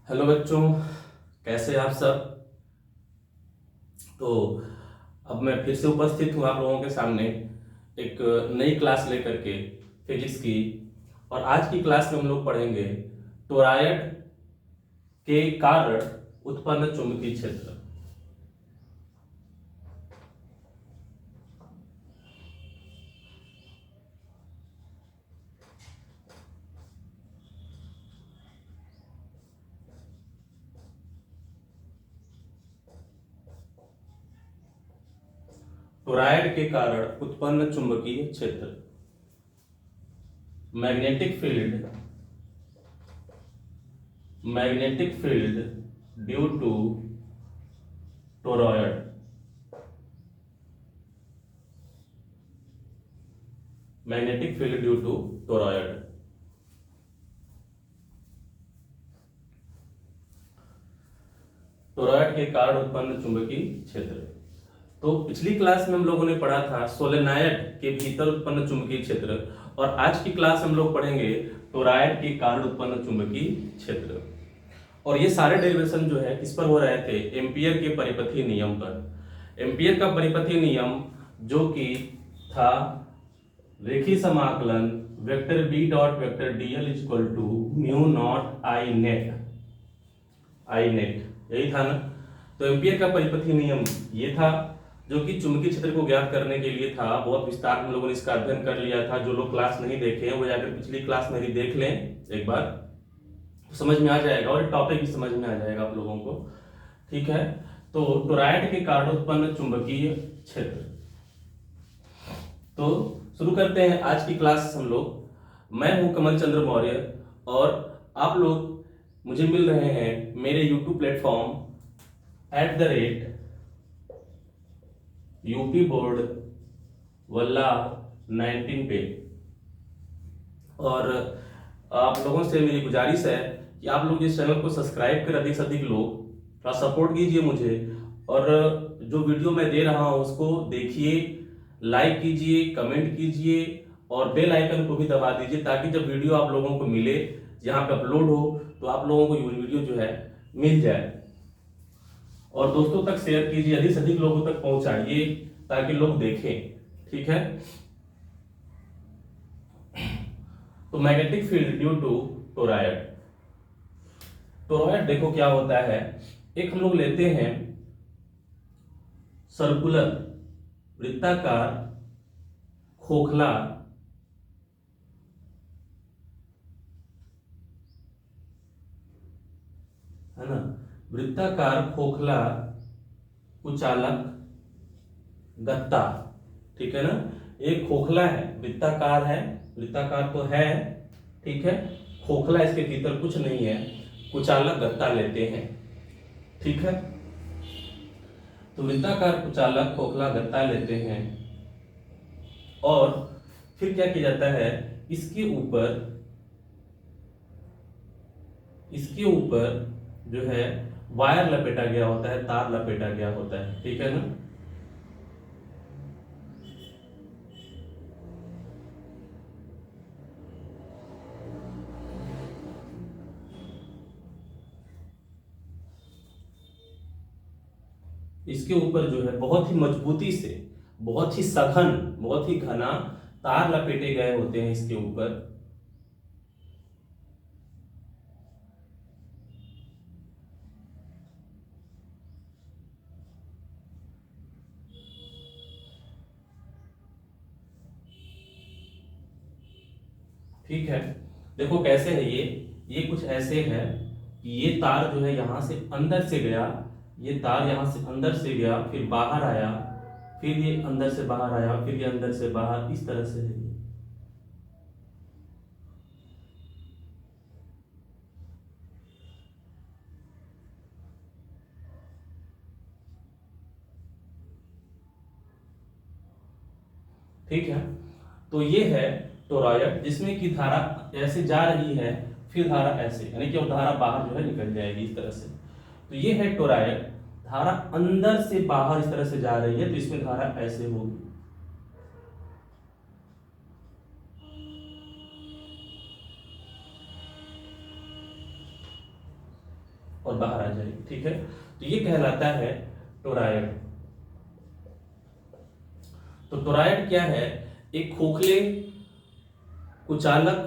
Hello बच्चों, कैसे हैं आप सब। तो अब मैं फिर से उपस्थित हूँ आप लोगों के सामने एक नई क्लास लेकर के फिजिक्स की। और आज की क्लास में हम लोग पढ़ेंगे टोरॉयड के कारण उत्पन्न चुंबकीय क्षेत्र। टोरॉयड के कारण उत्पन्न चुंबकीय क्षेत्र। Magnetic field magnetic field due to toroid. Magnetic field due to toroid. Toroid के कारण उत्पन्न चुंबकीय क्षेत्र। तो पिछली क्लास में हम लोगों ने पढ़ा था सोलेनॉयड के भीतर उत्पन्न चुंबकीय क्षेत्र, और आज की क्लास हम लोग पढ़ेंगे टोरॉयड के कारण उत्पन्न चुंबकीय क्षेत्र। और ये सारे डेरिवेशन जो है किस पर हो रहे थे? एम्पियर के परिपथीय नियम पर। एम्पियर का परिपथीय नियम जो कि था रेखीय समाकलन vector B dot vector DL equal to mu naught I net. I net यही था ना। तो एम्पियर का परिपथीय नियम ये था जो कि चुंबकीय क्षेत्र को ज्ञात करने के लिए था। बहुत विस्तार में हम लोगों ने इसका अध्ययन कर लिया था। जो लोग क्लास नहीं देखे हैं वो जाकर पिछली क्लास मेरी देख लें एक बार, तो समझ में आ जाएगा और टॉपिक भी समझ में आ जाएगा आप लोगों को। ठीक है, तो टोरॉयड के कारण उत्पन्न चुंबकीय क्षेत्र। तो शुरू करते हैं आज की क्लास हम लोग। मैं हूं कमल चंद्र मौर्य और आप लोग मुझे मिल रहे हैं मेरे यूट्यूब प्लेटफॉर्म @यूपी बोर्ड वल्ला 19 पे। और आप लोगों से मेरी गुजारिश है कि आप लोग इस चैनल को सब्सक्राइब कर अधिक से अधिक लोग थोड़ा सपोर्ट कीजिए मुझे। और जो वीडियो मैं दे रहा हूँ उसको देखिए, लाइक कीजिए, कमेंट कीजिए और बेल आइकन को भी दबा दीजिए, ताकि जब वीडियो आप लोगों को मिले जहाँ पे अपलोड हो तो आप लोगों को ये वीडियो जो है मिल जाए। और दोस्तों तक शेयर कीजिए, अधिक से अधिक लोगों तक पहुंचाइए ताकि लोग देखें। ठीक है, तो magnetic field due to toroid. Toroid देखो क्या होता है। एक हम लोग लेते हैं सर्कुलर वृत्ताकार खोखला है ना, वृत्ताकार खोखला कुचालक गत्ता। ठीक है ना, एक खोखला है, वृत्ताकार है, वृत्ताकार तो है, ठीक है, खोखला इसके भीतर कुछ नहीं है, कुचालक गत्ता लेते हैं। ठीक है, तो वृत्ताकार कुचालक खोखला गत्ता लेते हैं और फिर क्या किया जाता है, इसके ऊपर जो है वायर लपेटा गया होता है, तार लपेटा गया होता है। ठीक है ना, इसके ऊपर जो है बहुत ही मजबूती से, बहुत ही सघन, बहुत ही घना तार लपेटे गए होते हैं इसके ऊपर। ठीक है, देखो कैसे है ये कुछ ऐसे है कि ये तार जो है यहां से अंदर से गया, ये तार यहां से अंदर से गया, फिर बाहर आया, फिर ये अंदर से बाहर आया, फिर ये अंदर से बाहर, इस तरह से है ये। ठीक है, तो ये है टोरॉयड जिसमें कि धारा ऐसे जा रही है, फिर धारा ऐसे, यानी कि अब धारा बाहर जो है निकल जाएगी इस तरह से। तो ये है टोरॉयड, धारा अंदर से बाहर इस तरह से जा रही है, तो इसमें धारा ऐसे होगी। और बाहर आ जाएगी। ठीक है, तो ये कहलाता है टोराइड। तो टोराइड क्या है? एक खोखले कुचालक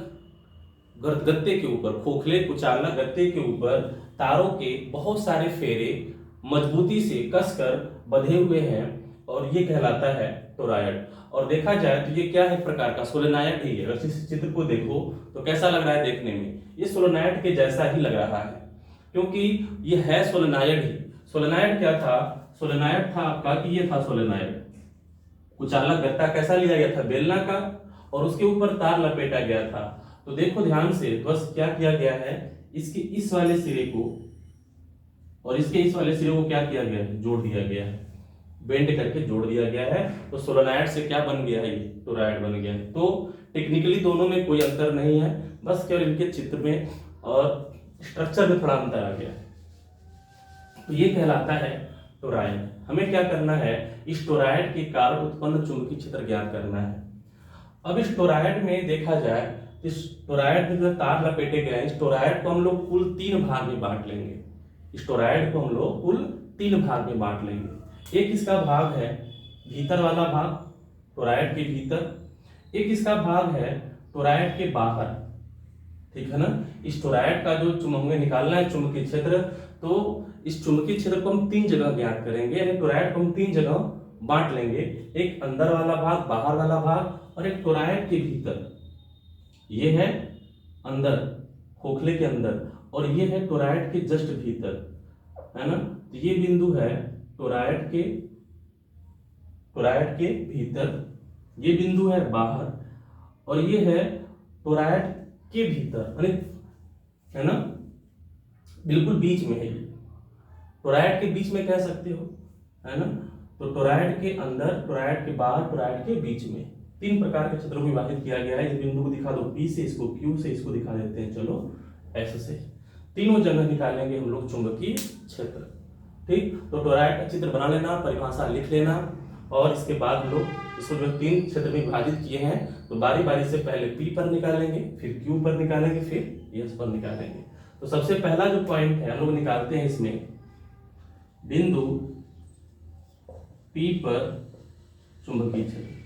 गत्ते के ऊपर, खोखले कुचालक गत्ते के ऊपर तारों के बहुत सारे फेरे मजबूती से कसकर बंधे हुए हैं और ये कहलाता है टोराइड। और देखा जाए तो ये क्या है? एक प्रकार का सोलेनाइड ही है। अगर इस चित्र को देखो तो कैसा लग रहा है देखने में? ये सोलेनाइड के जैसा ही लग रहा है, क्योंकि ये है सोलेनाइड ही। सोलेनाइड क्या था? सोलेनाइड था आपका कि ये था सोलेनाइड, कुचालक गत्ता कैसा लिया गया था? बेलना का, और उसके ऊपर तार लपेटा गया था। तो देखो ध्यान से, बस क्या किया गया है, इसके इस वाले सिरे को और इसके इस वाले सिरे को क्या किया गया है? जोड़ दिया गया है, बेंड करके जोड़ दिया गया है। तो सोलेनाइड से क्या बन गया है? ये टोराइड बन गया है। तो टेक्निकली दोनों में कोई अंतर नहीं है, बस केवल इनके चित्र में और स्ट्रक्चर में थोड़ा अंतर आ गया है। तो ये कहलाता है टोराइड। हमें क्या करना है? इस टोराइड के कारण उत्पन्न चुंबकीय क्षेत्र ज्ञात करना है। अब इस टोराइड में देखा जाए, इस टोराइड में जो तार लपेटे गए हैं, इस टोराइड को हम लोग कुल 3 भाग में बांट लेंगे। इस टोराइड को हम लोग कुल 3 भाग में बांट लेंगे। एक इसका भाग है भीतर वाला भाग, टोराइड के भीतर। एक इसका भाग है टोराइड के बाहर, ठीक है ना। इस टोराइड का जो हमें निकालना है चुंबकीय क्षेत्र, तो इस चुंबकीय क्षेत्र को हम 3 जगह ज्ञात करेंगे, यानी टोराइड को हम 3 जगह बांट लेंगे। एक अंदर वाला भाग, बाहर वाला भाग, और एक टोराइड के भीतर। ये है अंदर, खोखले के अंदर, और ये है टोराइड के जस्ट भीतर, है ना। तो ये बिंदु है टोराइड के भीतर, ये बिंदु है बाहर, और ये है टोराइड के भीतर, है ना, बिल्कुल बीच में है ये। टोराइड के बीच में कह सकते हो, है ना। तो टोराइड के अंदर, टोराइड के बाहर, टोराइड के बीच में 3 प्रकार के क्षेत्रों को विभाजित किया गया है। इस बिंदु को दिखा दो P से, इसको Q से, इसको दिखा देते हैं चलो S से। तीनों जगह निकालेंगे हम लोग चुंबकीय क्षेत्र। ठीक, तो टोराइड का चित्र बना लेना, परिभाषा लिख लेना, और इसके बाद हम लोग इसको जो 3 क्षेत्र में विभाजित किए हैं, तो बारी बारी से पहले P पर निकालेंगे, फिर Q पर निकालेंगे, फिर S पर निकालेंगे। तो सबसे पहला जो पॉइंट है हम लोग निकालते हैं इसमें, बिंदु P पर चुंबकीय क्षेत्र।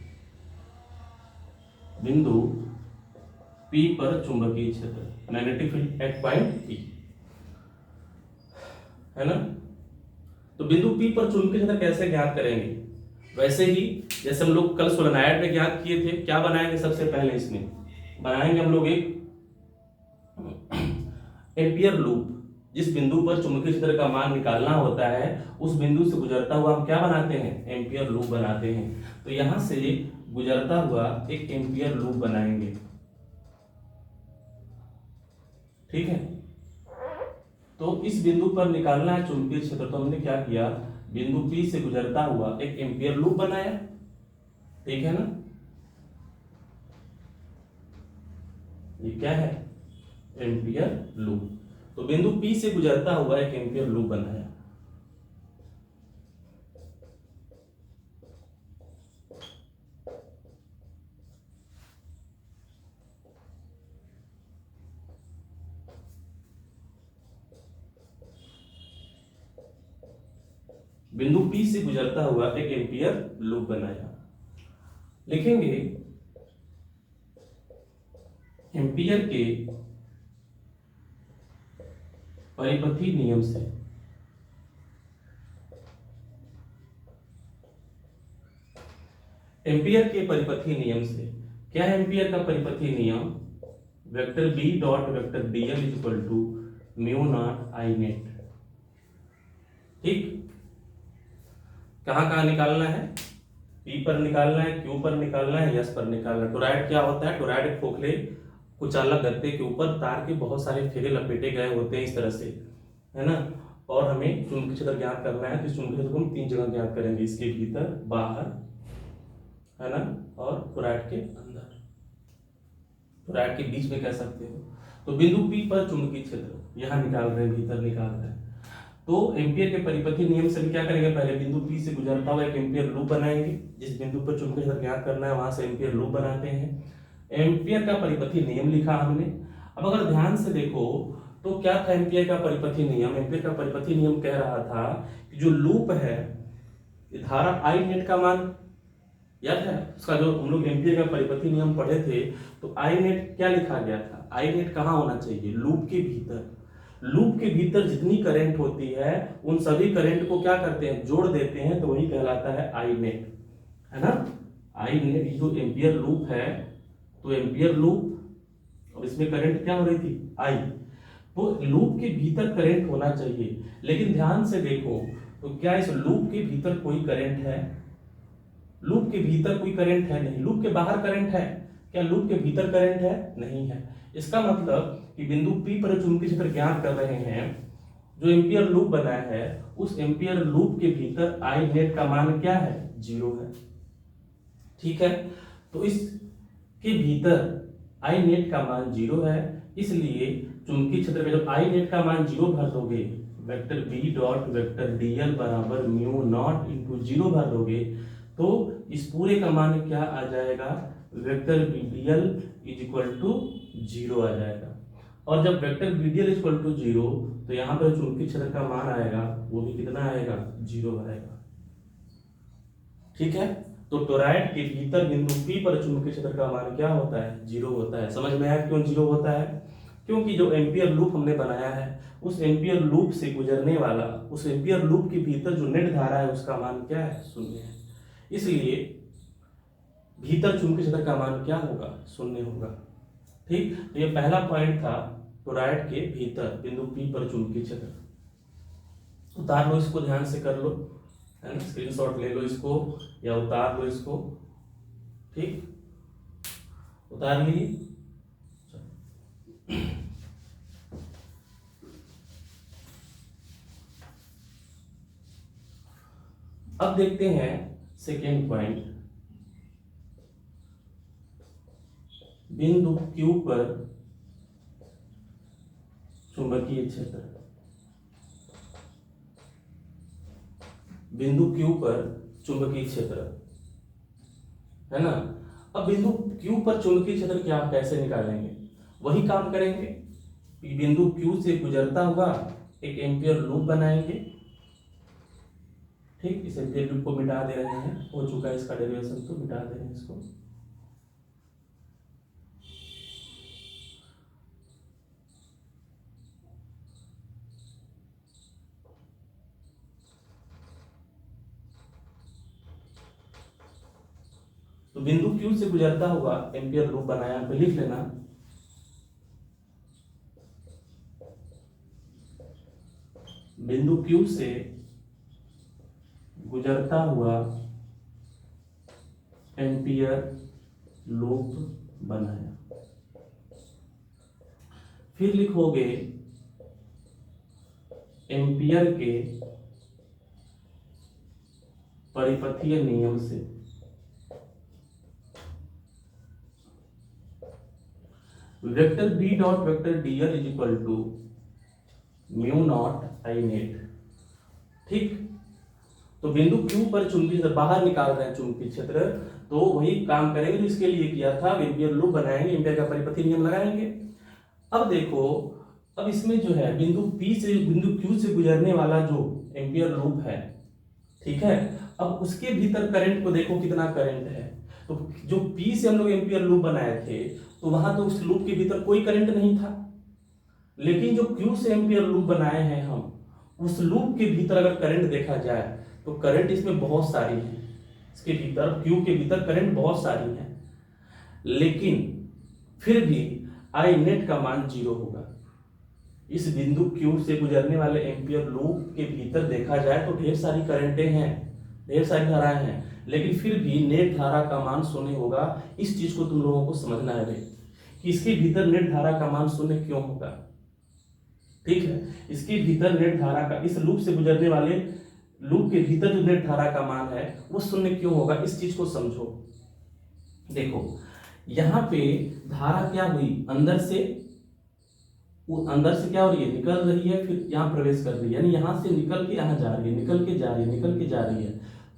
बिंदु P पर चुंबकीय क्षेत्र, magnetic field at point P, है ना। तो बिंदु P पर चुंबकीय क्षेत्र कैसे ज्ञात करेंगे? वैसे ही जैसे हम लोग कल सोलेनाइड में ज्ञात किए थे। क्या बनाएंगे? सबसे पहले इसमें बनाएंगे हम लोग एक एम्पियर लूप। जिस बिंदु पर चुंबकीय क्षेत्र का मान निकालना होता है, उस बिंदु से गुजरता हुआ हम क्या बनाते हैं? एम्पियर लूप बनाते हैं। तो यहां से गुजरता हुआ एक एम्पियर लूप बनाएंगे, ठीक है। तो इस बिंदु पर निकालना है चुंबकीय क्षेत्र, तो हमने क्या किया? बिंदु P से गुजरता हुआ एक एम्पियर लूप बनाया, ठीक है ना। ये क्या है? Ampere loop. तो बिंदु P से गुजरता हुआ एक एम्पियर लूप बनाया। बिंदु P से गुजरता हुआ एक एम्पियर लूप बनाया। लिखेंगे एम्पियर के परिपथी नियम से, एम्पियर के परिपथी नियम से। क्या है एम्पियर का परिपथी नियम? Vector B dot vector dl equal to mu naught I net. ठीक, कहां कहां निकालना है? P पर निकालना है, Q पर निकालना है, S पर निकालना है। टोराइड क्या होता है? टोराइड एक खोखले कुचालक गत्ते के ऊपर तार के बहुत सारे फेरे लपेटे गए होते हैं इस तरह से, है ना। और हमें चुंबकीय क्षेत्र ज्ञात करना है, तो चुंबकीय क्षेत्र को हम 3 जगह ज्ञात करेंगे, इसके भीतर, बाहर, है ना, और टोराइड के अंदर, टोराइड के बीच में कह सकते हो। तो बिंदु P पर चुंबकीय क्षेत्र यहां निकाल रहे हैं, भीतर निकाल रहे हैं। तो एम्पियर के परिपथी नियम से हम क्या करेंगे? पहले बिंदु P से गुजरता हुआ एक एम्पियर लूप बनाएंगे। जिस बिंदु पर चुंबकीय क्षेत्र ज्ञात करना है वहां से एम्पियर लूप बनाते हैं। एम्पियर का परिपथी नियम लिखा हमने। अब अगर ध्यान से देखो तो क्या था एम्पियर का परिपथी नियम? एम्पियर का परिपथी नियम कह रहा था कि जो लूप है, धारा आई नेट का मान याद है उसका, जो हम लोग एम्पियर का परिपथी नियम पढ़े थे, तो आई नेट क्या लिखा गया था? आई नेट कहाँ होना चाहिए? लूप के भीतर। लूप के भीतर जितनी करंट होती है उन सभी करंट को क्या करते हैं? जोड़ देते हैं, तो वही कहलाता है आई नेट, है ना। आई नेट जो एम्पियर लूप है, तो एम्पियर लूप, और इसमें करंट क्या हो रही थी? आई। तो लूप के भीतर करंट होना चाहिए, लेकिन ध्यान से देखो, तो क्या इस लूप के भीतर कोई करंट है? लूप के भीतर कोई करंट है नहीं। लूप के बाहर करंट है क्या? लूप के भीतर करंट है नहीं है। इसका मतलब कि बिंदु P पर चुंबकीय क्षेत्र ज्ञात कर रहे हैं, जो एम्पियर लूप बनाया है उस एम्पियर लूप के भीतर आई नेट का मान क्या है? 0 है। ठीक है, तो इसके भीतर आई नेट का मान 0 है, इसलिए चुंबकीय क्षेत्र का जब आई नेट का मान 0 भर दोगे, vector B dot vector DL बराबर म्यू नॉट इंटू 0 भर दोगे, तो इस पूरे का मान क्या आ जाएगा? Vector BDL is equal to 0 आ जाएगा। और जब vector BDL is equal to 0, तो यहाँ पर चुंबकीय क्षेत्र का मान आएगा वो भी कितना आएगा? 0 आएगा। ठीक है, तो टोरॉइड के भीतर बिंदु P पर चुंबकीय क्षेत्र का मान क्या होता है? 0 होता है। समझ में आया क्यों 0 होता है? क्योंकि जो एम्पियर लूप हमने बनाया है उस एम्पियर लूप से गुजरने वाला, उस एम्पियर लूप के भीतर जो नेट धारा है उसका मान क्या है? 0 है। इसलिए भीतर चुंबकीय क्षेत्र का मान क्या होगा? 0 होगा। ठीक, तो ये पहला पॉइंट था टोरॉइड के भीतर बिंदु P पर चुंबकीय क्षेत्र। उतार लो इसको, ध्यान से कर लो, है ना, स्क्रीनशॉट ले लो इसको या उतार लो इसको। ठीक, उतार ली। अब देखते हैं सेकेंड पॉइंट, बिंदु Q पर चुंबकीय क्षेत्र। बिंदु Q पर चुंबकीय क्षेत्र, है ना। अब बिंदु Q पर चुंबकीय क्षेत्र क्या कैसे निकालेंगे? वही काम करेंगे। बिंदु Q से गुजरता हुआ एक एम्पियर लूप बनाएंगे। ठीक, इस एम्पियर लूप को मिटा दे रहे हैं, हो चुका है इसका डेरिवेशन, तो मिटा दे रहे हैं इसको। तो बिंदु Q से गुजरता हुआ एम्पियर लूप बनाया, तो लिख लेना बिंदु Q से गुजरता हुआ एम्पियर लूप बनाया। फिर लिखोगे एम्पियर के परिपथीय नियम से vector B dot vector DL is equal to mu naught I net. ठीक, तो बिंदु Q पर चुंबकीय क्षेत्र बाहर निकाल रहे हैं चुंबकीय क्षेत्र, तो वही काम करेंगे जो इसके लिए किया था, एम्पियर लूप बनाएंगे, एम्पियर का परिपथीय नियम लगाएंगे। अब देखो, अब इसमें जो है बिंदु Q से गुजरने वाला जो एम्पियर लूप है, ठीक है, अब उसके भीतर करंट को देखो कितना करंट है। तो जो P से हम लोग एम्पियर लूप बनाए थे, तो वहां तो उस लूप के भीतर कोई करंट नहीं था, लेकिन जो Q से एम्पियर लूप बनाए हैं हम, उस लूप के भीतर अगर करंट देखा जाए तो करंट इसमें बहुत सारी है। इसके भीतर Q के भीतर करंट बहुत सारी है, लेकिन फिर भी आई नेट का मान 0 होगा। इस बिंदु Q से गुजरने वाले एम्पियर लूप के भीतर देखा जाए तो ढेर सारी करंटें हैं, ढेर सारी धाराएं हैं, लेकिन फिर भी नेट धारा का मान 0 होगा। इस चीज को तुम लोगों को समझना है कि इसके भीतर नेट धारा का मान 0 क्यों होगा। ठीक है, इसके भीतर नेट धारा का, इस लूप से गुजरने वाले लूप के भीतर जो नेट धारा का मान है वो 0 क्यों होगा, इस चीज को समझो। देखो यहाँ पे धारा क्या हुई, अंदर से क्या हो रही है, निकल रही है, फिर यहाँ प्रवेश कर रही है, यानी यहाँ से निकल के यहाँ जा रही है, निकल के जा रही है, निकल के जा रही है।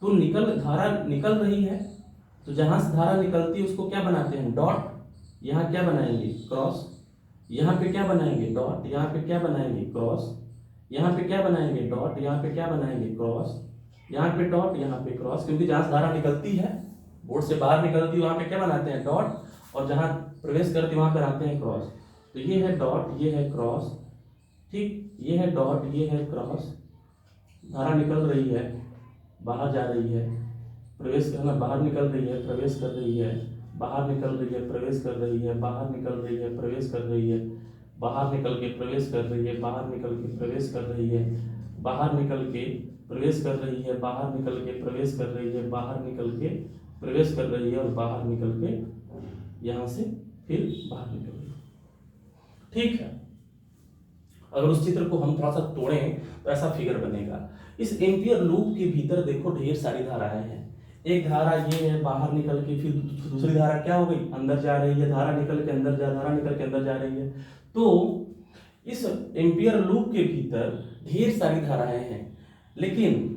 तो धारा निकल रही है, तो जहां से धारा निकलती है उसको क्या बनाते हैं? डॉट। यहाँ क्या बनाएंगे? क्रॉस। यहाँ पे क्या बनाएंगे डॉट, यहाँ पे क्या बनाएंगे क्रॉस, यहाँ पे क्या बनाएंगे डॉट, यहाँ पे क्या बनाएंगे क्रॉस, यहाँ पे डॉट, यहाँ पे क्रॉस, क्योंकि जहाँ से धारा निकलती है बोर्ड से बाहर निकलती है वहाँ पे क्या बनाते हैं डॉट, और जहाँ प्रवेश करती है वहाँ पे बनाते हैं क्रॉस। तो ये है डॉट, ये है क्रॉस, ठीक, ये है डॉट, ये है क्रॉस, धारा निकल रही है बाहर जा रही है, प्रवेश करना, बाहर निकल रही है प्रवेश कर रही है, बाहर निकल रही है प्रवेश कर रही है, बाहर निकल रही है प्रवेश कर रही है, बाहर निकल के प्रवेश कर रही है, बाहर निकल के प्रवेश कर रही है, बाहर निकल के प्रवेश कर रही है, बाहर निकल के प्रवेश कर रही है, बाहर निकल के प्रवेश कर रही है, और बाहर निकल के यहाँ से फिर बाहर निकल रही है। ठीक है, अगर उस चित्र को हम थोड़ा सा तोड़ें तो ऐसा फिगर बनेगा। इस एम्पियर लूप के भीतर देखो ढेर सारी धाराएं हैं। एक धारा ये है बाहर निकल के, फिर दूसरी धारा क्या हो गई अंदर जा रही है, धारा निकल के अंदर धारा निकल के अंदर जा रही है। तो इस एम्पियर लूप के भीतर ढेर सारी धाराएं हैं, लेकिन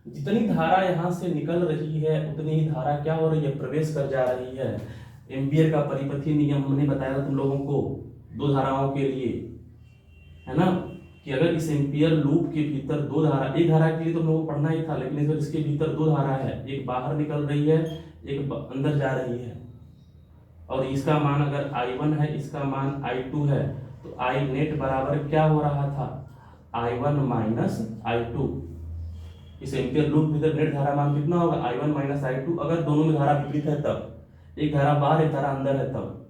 जितनी धारा यहाँ से निकल रही है उतनी ही धारा क्या हो रही है प्रवेश कर जा रही है। एम्पियर का परिपथीय नियम हमने बताया था तुम लोगों को दो धाराओं के लिए, है ना, कि अगर इस एम्पियर लूप के भीतर दो धारा, एक धारा के लिए तुम लोगों को पढ़ना ही था, लेकिन इसके भीतर दो धारा है, एक बाहर निकल रही है एक अंदर जा रही है, और इसका मान अगर I1 है इसका मान I2 है, तो I नेट बराबर क्या हो रहा था I1 माइनस I2। इस एम्पियर लूप भीतर नेट धारा मान कितना होगा I1 माइनस I2, अगर दोनों में धारा विपरीत है तब, एक धारा बाहर एक धारा अंदर है तब।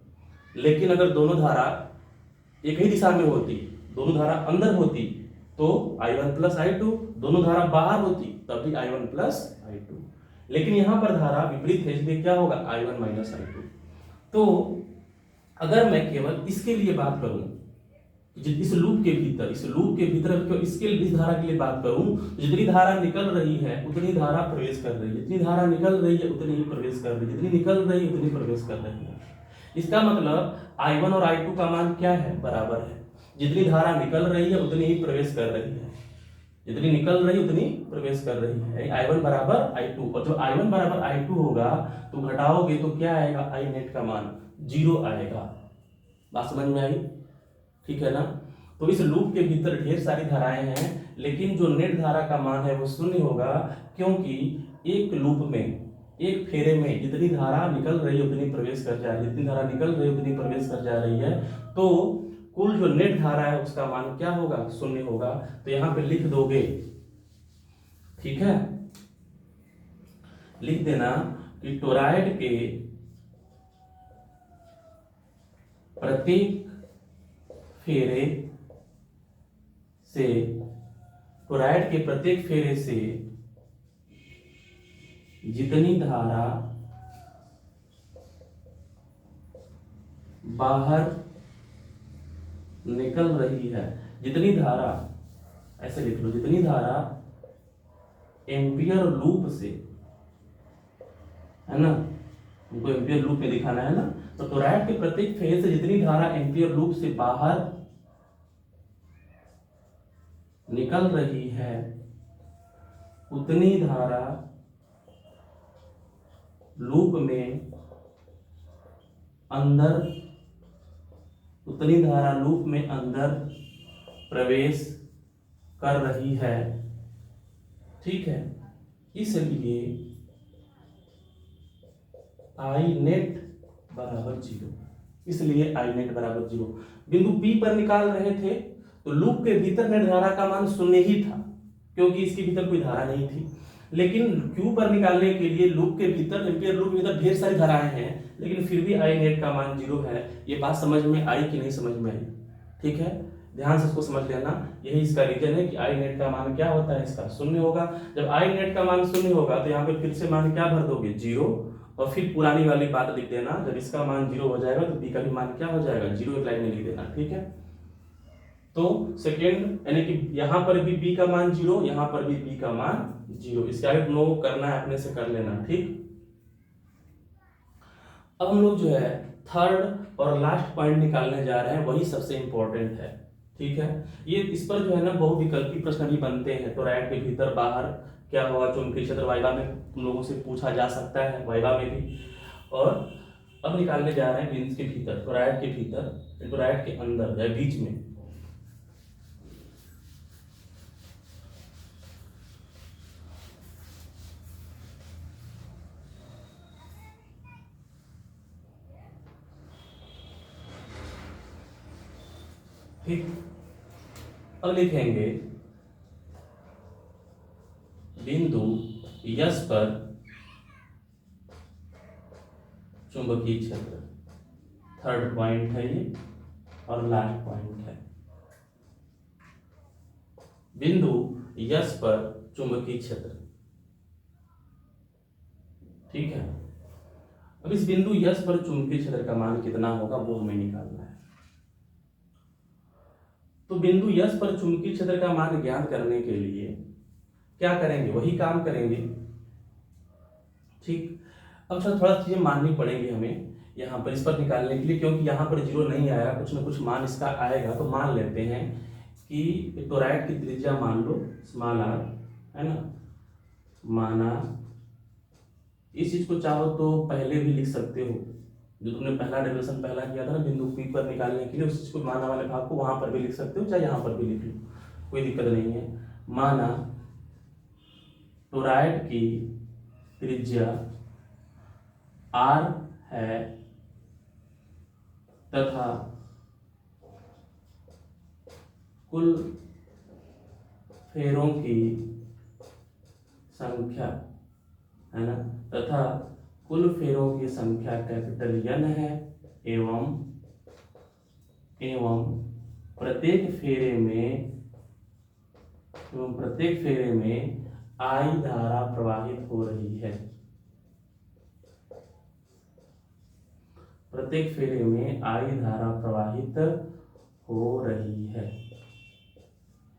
लेकिन अगर दोनों धारा एक ही दिशा में होती, दोनों धारा अंदर होती तो I1 प्लस I2, दोनों धारा बाहर होती तब भी I1 प्लस I2, लेकिन यहाँ पर धारा विपरीत है इसलिए क्या होगा I1 माइनस I2। तो अगर मैं केवल इसके लिए बात करूं, इस लूप के भीतर, इस लूप के भीतर इसके इस धारा के लिए बात करूं, जितनी धारा निकल रही है उतनी धारा प्रवेश कर रही है, जितनी धारा निकल रही है उतनी ही प्रवेश कर रही है, जितनी निकल रही है उतनी प्रवेश कर रही है। इसका मतलब I1 और I2 का मान क्या है बराबर है, जितनी धारा निकल रही है उतनी ही प्रवेश कर रही है, जितनी निकल रही उतनी प्रवेश कर रही है। I1 बराबर I2, और जब I1 बराबर I2 होगा तो घटाओगे तो क्या आएगा I नेट का मान 0 आएगा। बात समझ में आई, ठीक है ना। तो इस लूप के भीतर ढेर सारी धाराएं हैं, लेकिन जो नेट धारा का मान है वो शून्य होगा, क्योंकि एक लूप में एक फेरे में जितनी धारा निकल रही है उतनी प्रवेश कर जा रही है, जितनी धारा निकल रही है उतनी प्रवेश कर जा रही है, तो कुल जो नेट धारा है उसका मान क्या होगा शून्य होगा। तो यहां पे लिख दोगे, ठीक है, लिख देना कि टोरॉइड के प्रत्येक फेरे से, टोरॉइड के प्रत्येक फेरे से जितनी धारा बाहर निकल रही है, जितनी धारा, ऐसे लिख लो, जितनी धारा एम्पियर लूप से, है ना, उनको एम्पियर लूप में दिखाना है ना, तो टोरॉइड के प्रत्येक फेज से जितनी धारा एम्पियर लूप से बाहर निकल रही है उतनी धारा लूप में अंदर, उतनी धारा लूप में अंदर प्रवेश कर रही है, ठीक है। इसलिए I नेट बराबर 0, इसलिए I नेट बराबर 0। बिंदु P पर निकाल रहे थे तो लूप के भीतर नेट धारा का मान शून्य ही था, क्योंकि इसके भीतर कोई धारा नहीं थी। लेकिन Q पर निकालने के लिए लूप के भीतर, एम्पियर लूप के भीतर ढेर सारी धाराएं हैं, लेकिन फिर भी I नेट का मान 0 है। ये बात समझ में आई कि नहीं समझ में आई, ठीक है, ध्यान से इसको समझ लेना। यही इसका रीजन है कि I नेट का मान क्या होता है, इसका शून्य होगा। जब I नेट का मान शून्य होगा तो यहाँ पे फिर से मान क्या भर दोगे 0, और फिर पुरानी वाली बात लिख देना, जब इसका मान 0 हो जाएगा तो B का भी मान क्या हो जाएगा 0, एक लाइन में लिख देना, ठीक है। तो सेकेंड यानी कि यहाँ पर भी B का मान 0, यहाँ पर भी B का मान 0, इसके आगे नो करना है अपने से कर लेना, ठीक। अब हम लोग जो है थर्ड और लास्ट पॉइंट निकालने जा रहे हैं, वही सबसे इंपॉर्टेंट है, ठीक है। ये इस पर जो है ना बहुविकल्पी प्रश्न भी बनते हैं, तो टोरॉइड के भीतर बाहर क्या होगा, चुंबकीय क्षेत्र वाइवा में तुम लोगों से पूछा जा सकता है, वाइवा में भी। और अब निकालने जा रहे हैं बिंदु के भीतर, टोरॉइड के भीतर, टोरॉइड के अंदर या बीच में। ठीक, अब लिखेंगे बिंदु यस पर चुंबकीय क्षेत्र, थर्ड पॉइंट है ये और लास्ट पॉइंट है। बिंदु यस पर चुंबकीय क्षेत्र, ठीक है। अब इस बिंदु यस पर चुंबकीय क्षेत्र का मान कितना होगा वो हमें निकालना है। तो बिंदु यस पर चुंबकीय क्षेत्र का मान ज्ञात करने के लिए क्या करेंगे, वही काम करेंगे, ठीक। अब सर थोड़ा चीजें माननी पड़ेंगी हमें यहाँ पर इस पर निकालने के लिए, क्योंकि यहाँ पर जीरो नहीं आया, कुछ ना कुछ मान इसका आएगा। तो मान लेते हैं कि टोरॉइड की त्रिज्या मान लो स्मॉल आर, है ना, माना। इस चीज को चाहो तो पहले भी लिख सकते हो, जो तुमने पहला डेरिवेशन पहला किया था ना बिंदु पी पर निकालने के लिए, उस चीज को माना वाले भाग को वहां पर भी लिख सकते हो, चाहे यहाँ पर भी लिख लो, कोई दिक्कत नहीं है। माना टोरॉइड की त्रिज्या आर है तथा कुल फेरों की संख्या, है ना, तथा कुल फेरों की संख्या कैपिटल N है, एवं प्रत्येक फेरे में I धारा प्रवाहित हो रही है। प्रत्येक फेरे में I धारा प्रवाहित हो रही है।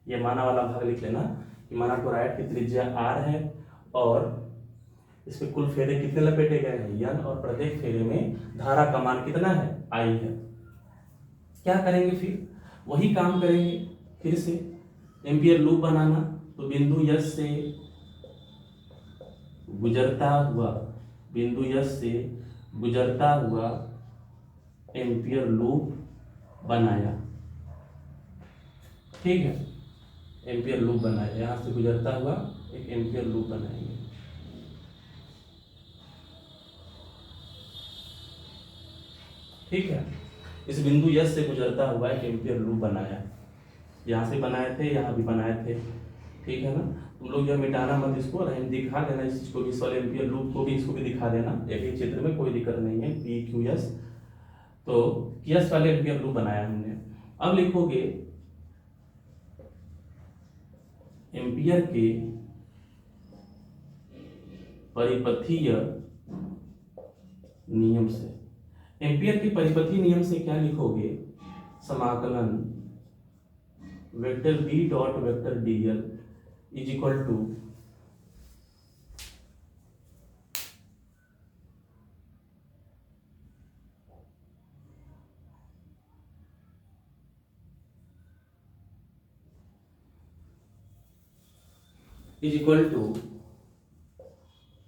ये माना वाला भाग लिख लेना कि माना टोरॉइड की त्रिज्या R है और इसमें कुल फेरे कितने लपेटे गए हैं N, और प्रत्येक फेरे में धारा का मान कितना है I है। क्या करेंगे फिर, वही काम करेंगे फिर से, एम्पियर लूप बनाना। तो बिंदु यस से गुजरता हुआ एम्पियर लूप बनाया, ठीक है, एम्पियर लूप बनाया, यहां से गुजरता हुआ एक एम्पियर लूप बनाएंगे। ठीक है, इस बिंदु यस से गुजरता हुआ एक एम्पियर लूप बनाया, यहां से बनाए थे, यहां भी बनाए थे, ठीक है ना। तुम लोग यह मिटाना मत इसको, और हम दिखा देना इस चीज को भी, इस वाले एम्पियर लूप को भी, इसको भी दिखा देना एक ही चित्र में, कोई दिक्कत नहीं है। पी क्यू एस, तो यस वाले एम्पियर लूप बनाया हमने। अब लिखोगे एम्पियर के परिपथीय नियम से, एम्पियर के परिपथीय नियम से क्या लिखोगे, समाकलन vector B dot vector DL is equal to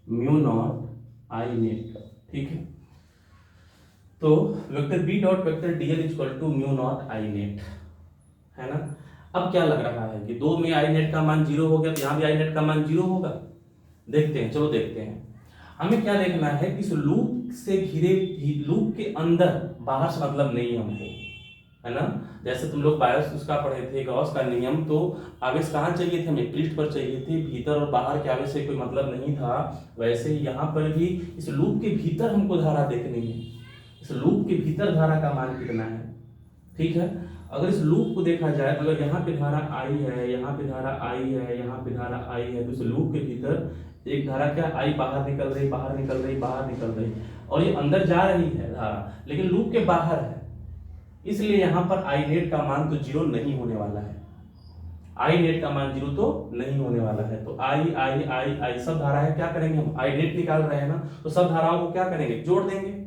mu naught I net, ठीक है। तो vector B dot vector DL is equal to mu naught I net, है ना। अब क्या लग रहा है कि दो में आई नेट का मान 0 हो गया, तो यहाँ भी आई नेट का मान 0 होगा। देखते हैं, चलो देखते हैं। हमें क्या देखना है कि इस लूप से घिरे लूप के अंदर, बाहर से मतलब नहीं हमको, है ना। जैसे तुम लोग बायोस उसका पढ़े थे, गॉस का नियम, तो आवेश कहाँ चाहिए थे हमें, पृष्ठ पर चाहिए थे, भीतर और बाहर के आवेश से कोई मतलब नहीं था। वैसे ही यहाँ पर भी इस लूप के भीतर हमको धारा देखनी है, इस लूप के भीतर धारा का मान कितना है, ठीक है। अगर इस लूप को देखा जाए, अगर यहाँ पे धारा आई है, यहाँ पे धारा आई है, यहाँ पे धारा आई है, तो इस लूप के भीतर एक धारा क्या आई बाहर निकल रही, बाहर निकल रही, बाहर निकल रही, और ये अंदर जा रही है धारा, लेकिन लूप के बाहर है, इसलिए यहाँ पर आई नेट का मान तो 0 नहीं होने वाला है। आई नेट का मान 0 तो नहीं होने वाला है। तो आई आई आई आई सब धारा है, क्या करेंगे हम, आई नेट निकाल रहे हैं ना, तो सब धाराओं को क्या करेंगे, जोड़ देंगे।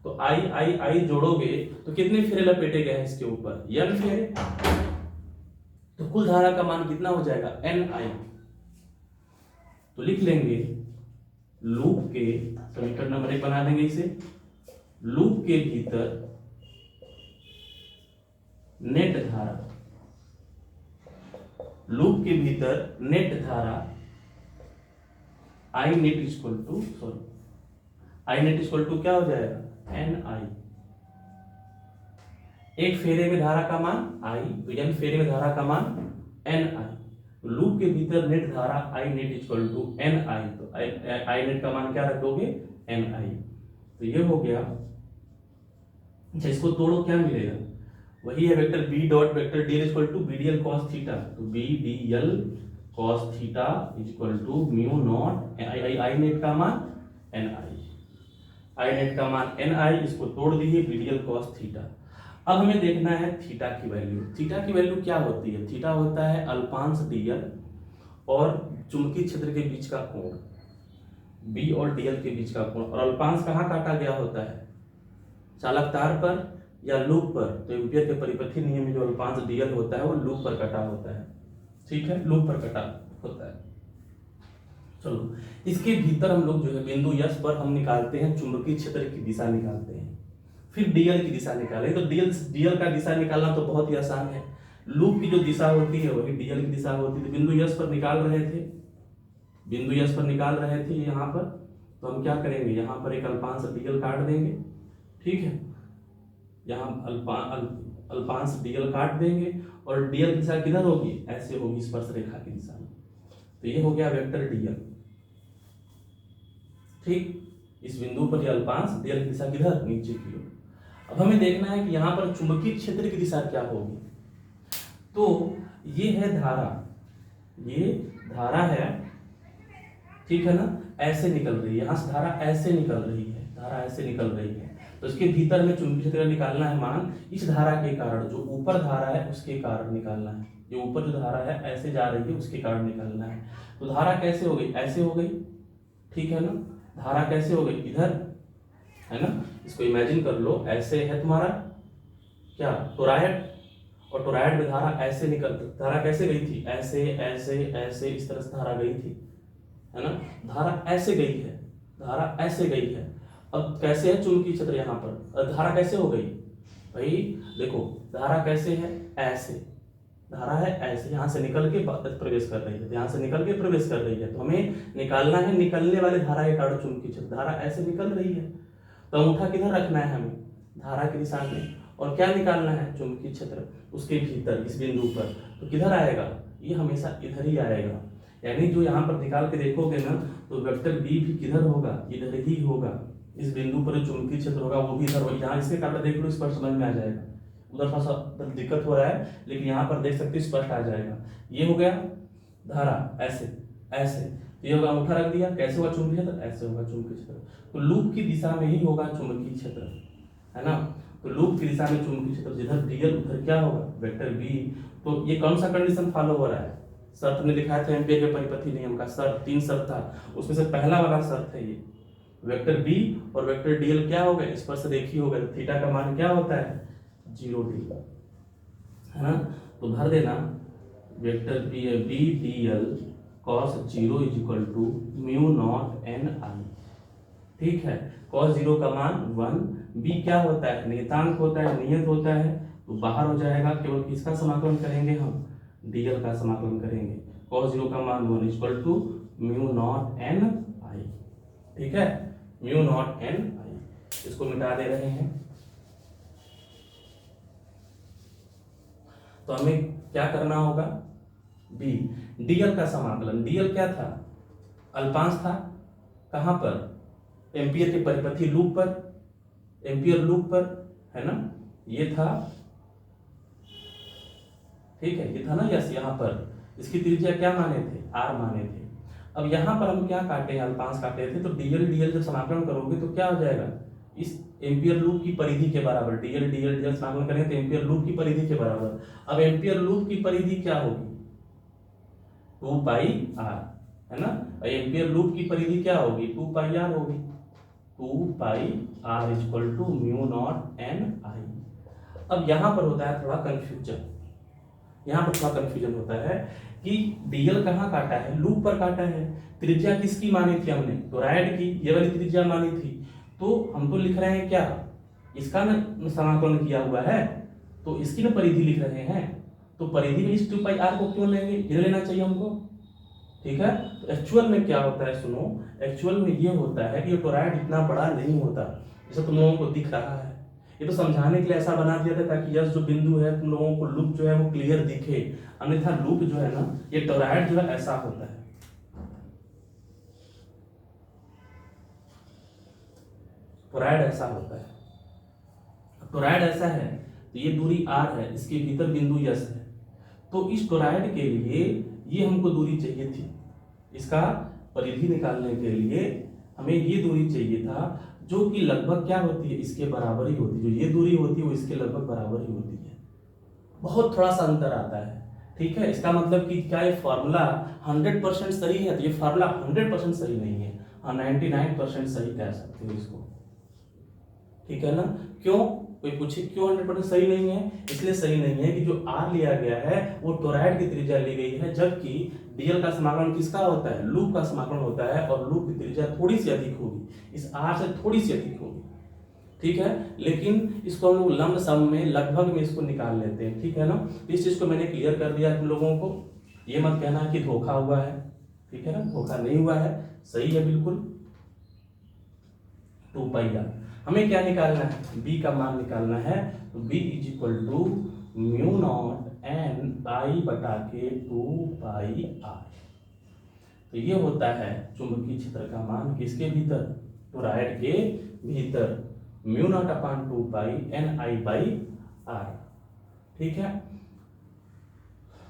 तो आई आई आई जोड़ोगे तो कितने फेरे लपेटे गए हैं इसके ऊपर, n फेरे, तो कुल धारा का मान कितना हो जाएगा, ni। तो लिख लेंगे लूप के, समीकरण नंबर 1 बना देंगे इसे, लूप के भीतर नेट धारा, लूप के भीतर नेट धारा I net equal to I net equal to क्या हो जाएगा एन आई। एक फेरे में धारा का मान आई, तो n फेरे में धारा का मान एन आई। लूप के भीतर नेट धारा I net equal to N आई, तो आई नेट का मान क्या रखोगे एन आई। तो ये हो गया। अच्छा इसको तोड़ो, क्या मिलेगा, वही है vector B dot vector D L equal to B D L cos theta. तो B D L cos theta equal to mu naught I net का मान एन आई नेट का मान एन आई। इसको तोड़ दिए B D L cos theta. अब हमें देखना है थीटा की वैल्यू। थीटा की वैल्यू क्या होती है, थीटा होता है अल्पांश डीएल और चुंबकीय क्षेत्र के बीच का कोण, बी और डीएल के बीच का कोण। और अल्पांश कहाँ काटा गया होता है, चालक तार पर या लूप पर। तो एम्पियर के परिपथी नियम में जो अल्पांश डीएल होता है वो लूप पर कटा होता है, ठीक है, लूप पर कटा होता है। चलो इसके भीतर हम लोग जो है बिंदु यस पर हम निकालते हैं चुंबकीय क्षेत्र की दिशा निकालते हैं, फिर डीएल की दिशा निकालें। तो डीएल का दिशा निकालना तो बहुत ही आसान है, लूप की जो दिशा होती है वही डीएल की दिशा होती है। तो बिंदु यस पर निकाल रहे थे, बिंदु यस पर निकाल रहे थे यहाँ पर, तो हम क्या करेंगे, यहाँ पर एक अल्पांश डीएल काट देंगे, ठीक है, यहाँ अल्पांश डीएल काट देंगे और डीएल की दिशा किधर होगी, ऐसे होगी स्पर्श रेखा की दिशा में। तो ये हो गया वेक्टर डीएल, ठीक। इस बिंदु पर यह अल्पांश डीएल की दिशा किधर, नीचे की ओर। अब हमें देखना है कि यहाँ पर चुंबकीय क्षेत्र की दिशा क्या होगी। तो ये है धारा, ये धारा है, ठीक है ना, ऐसे निकल रही है, यहाँ से धारा ऐसे निकल रही है, धारा ऐसे निकल रही है। तो इसके भीतर में चुंबकीय क्षेत्र निकालना है मान, इस धारा के कारण, जो ऊपर धारा है उसके कारण निकालना है। जो ऊपर जो धारा है ऐसे जा रही है उसके कारण निकालना है। तो धारा कैसे हो गई, ऐसे हो गई, ठीक है ना, धारा कैसे हो गई, इधर है ना, इसको इमेजिन कर लो, ऐसे है तुम्हारा क्या टोराइड, और टोराइड में धारा ऐसे निकल, धारा कैसे गई थी, ऐसे ऐसे ऐसे इस तरह से धारा गई थी, है ना, धारा ऐसे गई है, धारा ऐसे गई है। अब कैसे है चुंबकीय क्षेत्र यहाँ पर, धारा कैसे हो गई भाई, देखो धारा कैसे है, ऐसे धारा है, ऐसे यहाँ से निकल के प्रवेश कर रही है, यहाँ से निकल के प्रवेश कर रही है। तो हमें निकालना है निकलने वाले धारा के कारण चुंबकीय क्षेत्र। धारा ऐसे निकल रही है तो अंगूठा किधर रखना है हमें, धारा की दिशा में, और क्या निकालना है चुंबकीय क्षेत्र उसके भीतर इस बिंदु पर। तो किधर आएगा, ये हमेशा इधर ही आएगा। यानी जो यहाँ पर निकाल के देखोगे ना, तो वेक्टर बी भी किधर होगा, इधर ही होगा। इस बिंदु पर जो चुंबकीय क्षेत्र होगा वो भी इधर होगा। यहाँ इसके कारण देख लो, स्पष्ट समझ में आ जाएगा। उधर थोड़ा सा दिक्कत हो रहा है, लेकिन यहाँ पर देख सकते स्पष्ट आ जाएगा। ये हो गया धारा, ऐसे ऐसे, ये होगा, अंगूठा रख दिया, कैसे होगा चुंबकीय क्षेत्र, ऐसे होगा चुंबकीय क्षेत्र। तो लूप की दिशा में ही होगा चुंबकीय क्षेत्र, है ना। तो लूप की दिशा में चुंबकीय क्षेत्र, जिधर डीएल उधर क्या होगा वेक्टर बी। तो ये कौन सा कंडीशन फॉलो हो रहा है, शर्त ने दिखाया था एम्पियर के परिपथी नियम का शर्त, 3 शर्त था, उसमें से पहला वाला शर्त है ये, वेक्टर बी और वेक्टर डीएल क्या हो गए, स्पर्श रेखीय हो गए। तो थीटा का मान क्या होता है 0 डिग्री, है ना। तो भर देना vector B D L cos 0 is equal to mu naught N I, ठीक है। कॉस 0 का मान 1, बी क्या होता है, नियतांक होता है, नियत होता है, तो बाहर हो जाएगा। केवल किसका समाकलन करेंगे हम, डीएल का समाकलन करेंगे। कॉस 0 का मान 1 equal to mu naught N I, ठीक है, म्यू नॉट एन आई। इसको मिटा दे रहे हैं। तो हमें क्या करना होगा, बी डीएल का समाकलन। डीएल क्या था, अल्पांश था, कहां पर, एम्पियर के परिपथी लूप पर, एम्पियर लूप पर, है ना, ये था, ठीक है, ये था ना, यस, यहाँ पर इसकी त्रिज्या क्या माने थे, आर माने थे। अब यहाँ पर हम क्या काटे हैं, अल्पांश काटे थे। तो डीएल जब समाकलन करोगे तो क्या हो जाएगा, इस एम्पियर लूप की परिधि के बराबर, डीएल समाकलन करेंगे तो एम्पियर लूप की परिधि के बराबर। अब एम्पियर लूप की परिधि क्या होगी, 2 पाई आर, है ना। एम्पियर लूप की परिधि क्या होगी, 2 पाई आर होगी, 2 pi R equal to mu naught N I. अब यहाँ पर होता है थोड़ा कंफ्यूजन, यहाँ पर थोड़ा कंफ्यूजन होता है कि डीएल कहाँ काटा है, लूप पर काटा है। त्रिज्या किसकी मानी थी हमने, टोराइड की, ये वाली त्रिज्या मानी थी। तो हम तो लिख रहे हैं क्या, इसका ना समाकलन किया हुआ है, तो इसकी ना परिधि लिख रहे हैं, तो परिधि में इस 2πr को क्यों लेंगे, ये लेना चाहिए हमको। ठीक है, तो एक्चुअल में क्या होता है सुनो, एक्चुअल में ये होता है कि ये टोराइड इतना बड़ा नहीं होता जैसे तुम लोगों को दिख रहा है। ये तो समझाने के लिए ऐसा बना दिया था ताकि यस जो बिंदु है तुम लोगों को लूप जो है वो क्लियर दिखे, अन्यथा लूप जो है ना, ये टोराइड जो है ऐसा होता है, टोराइड ऐसा होता है। टोराइड ऐसा है तो ये दूरी r है, इसके भीतर बिंदु यस है, तो इस टोराइड के लिए ये हमको दूरी चाहिए थी, इसका परिधि निकालने के लिए हमें ये दूरी चाहिए था, जो कि लगभग क्या होती है, इसके बराबर ही होती है। जो ये दूरी होती है वो इसके लगभग बराबर ही होती है, बहुत थोड़ा सा अंतर आता है। ठीक है, इसका मतलब कि क्या ये फार्मूला 100% सही है, तो ये फार्मूला 100% सही नहीं है, 99% सही कह सकते हो इसको। ठीक है ना, क्यों, कोई पूछे क्यों 100% सही नहीं है, इसलिए सही नहीं है कि जो r लिया गया है वो टोराइड की त्रिज्या ली गई है, जबकि dl का समाकलन किसका होता है, लूप का समाकलन होता है, और लूप की त्रिज्या थोड़ी सी अधिक होगी, इस r से थोड़ी सी अधिक होगी। ठीक है, लेकिन इसको हम लोग लंब सम में लगभग में इसको निकाल लेते हैं। ठीक है ना, इस चीज को मैंने क्लियर कर दिया तुम लोगों को, ये मत कहना कि धोखा हुआ है। ठीक है ना, धोखा नहीं हुआ है, सही है बिल्कुल। 2πr हमें क्या निकालना है, b का मान निकालना है, तो b is equal to mu naught N pi बटा के 2πr। तो ये होता है चुंबकीय क्षेत्र का मान किसके भीतर, टोराइड के भीतर, म्यू नॉट अपॉन 2π NI/r। ठीक है,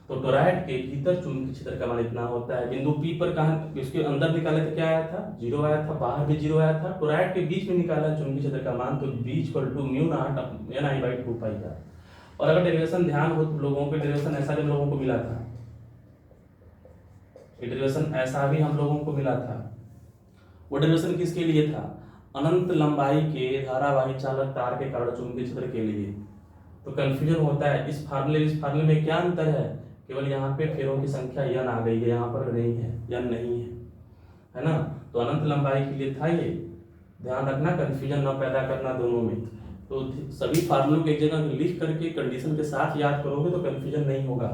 तो टोराइड के भीतर चुंबकीय क्षेत्र का मान इतना होता है। बिंदु P पर कहां, इसके अंदर निकाले तो क्या आया था, 0 आया था, बाहर भी 0 आया था। टोराइड के बीच में निकाला चुंबकीय क्षेत्र का मान, तो b equal to mu naught NI/2πr। और अगर डेरिवेशन ध्यान हो तो लोगों को डेरिवेशन ऐसा भी हम लोगों को मिला था, डेरिवेशन ऐसा भी हम लोगों को मिला था। वो डेरिवेशन किसके लिए था, अनंत लंबाई के धारावाही चालक तार के कारण चुंबकीय क्षेत्र के लिए। तो कंफ्यूजन होता है, इस फार्मूले में क्या अंतर है, केवल यहाँ पे फेरों की संख्या n आ गई है, यहाँ पर नहीं है, n नहीं है ना। तो अनंत लंबाई के लिए था ये, ध्यान रखना, कंफ्यूजन ना पैदा करना दोनों में। तो सभी फार्मूलों को एक जगह लिख करके कंडीशन के साथ याद करोगे तो कंफ्यूजन नहीं होगा,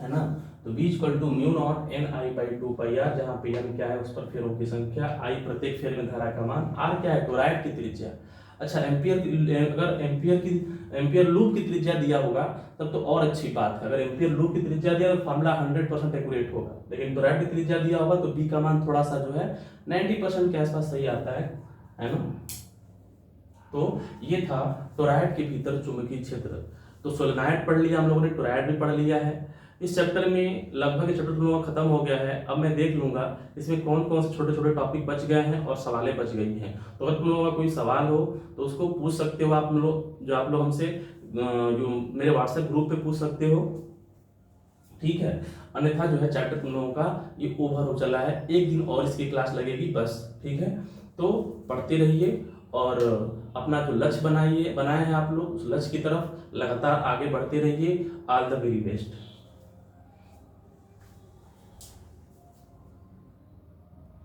है ना। तो b equal to mu naught NI/2πr, जहाँ पे n क्या है उस पर फेरों की संख्या, I प्रत्येक फेर में धारा का मान, r क्या है टोराइड की त्रिज्या। अच्छा, अगर एम्पियर लूप की त्रिज्या दिया होगा तब तो और अच्छी बात है, अगर एम्पियर लूप की त्रिज्या दिया तो फार्मूला 100% एक्यूरेट होगा, लेकिन टोराइड की त्रिज्या दिया होगा तो b का मान थोड़ा सा जो है 90% के आसपास सही आता है ना। तो ये था टोराइड के भीतर चुंबकीय क्षेत्र। तो सोलेनॉइड पढ़ लिया हम लोगों ने, टोराइड भी पढ़ लिया है। इस चैप्टर में लगभग चैप्टर तुम लोगों का खत्म हो गया है। अब मैं देख लूंगा इसमें कौन कौन से छोटे छोटे टॉपिक बच गए हैं और सवालें बच गई हैं। तो अगर तुम लोगों का कोई सवाल हो तो उसको पूछ सकते हो आप लोग, जो आप लोग हमसे जो मेरे व्हाट्सएप ग्रुप पे पूछ सकते हो। ठीक है, अन्यथा जो है चैप्टर तुम लोगों का ये ओवर हो चला है, एक दिन और इसकी क्लास लगेगी बस। ठीक है, तो पढ़ते रहिए और अपना जो लक्ष्य बनाए हैं आप लोग, उस लक्ष्य की तरफ लगातार आगे बढ़ते रहिए। All the very best.